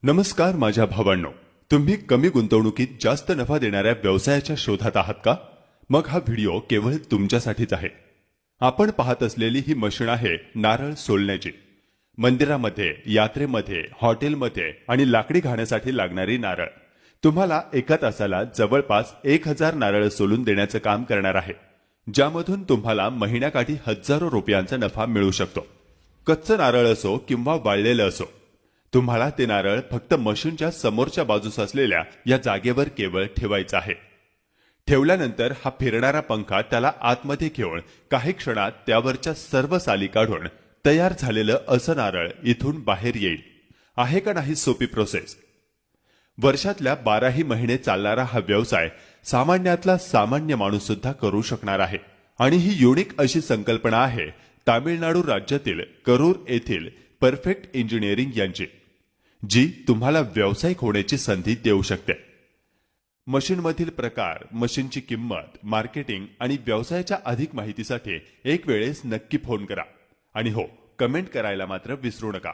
नमस्कार माझ्या भावांनो, तुम्ही कमी गुंतवणुकीत जास्त नफा देणाऱ्या व्यवसायाच्या शोधात आहात का? मग हा व्हिडिओ केवळ तुमच्यासाठीच आहे. आपण पाहत असलेली ही मशीन आहे नारळ सोलण्याची. मंदिरामध्ये, यात्रेमध्ये, हॉटेलमध्ये आणि लाकडी घाण्यासाठी लागणारी नारळ तुम्हाला एका तासाला जवळपास 1000 नारळ सोलून देण्याचं काम करणार आहे, ज्यामधून तुम्हाला महिन्याकाठी हजारो रुपयांचा नफा मिळू शकतो. कच्चं नारळ असो किंवा वाळलेलं असो, तुम्हाला ते नारळ फक्त मशीनच्या समोरच्या बाजूस असलेल्या या जागेवर केवळ ठेवायचं आहे. ठेवल्यानंतर हा फिरणारा पंखा त्याला आतमध्ये घेऊन काही क्षणात त्यावरच्या सर्व साली काढून तयार झालेलं असं नारळ इथून बाहेर येईल. आहे का नाही सोपी प्रोसेस? वर्षातल्या 12ही महिने चालणारा हा व्यवसाय सामान्यातला सामान्य माणूस सुद्धा करू शकणार आहे. आणि ही युनिक अशी संकल्पना आहे तामिळनाडू राज्यातील करूर येथील परफेक्ट इंजिनिअरिंग यांची, जी तुम्हाला व्यावसायिक होण्याची संधी देऊ शकते. मशीनमधील प्रकार, मशीनची किंमत, मार्केटिंग आणि व्यवसायाच्या अधिक माहितीसाठी एक वेळेस नक्की फोन करा. आणि हो, कमेंट करायला मात्र विसरू नका.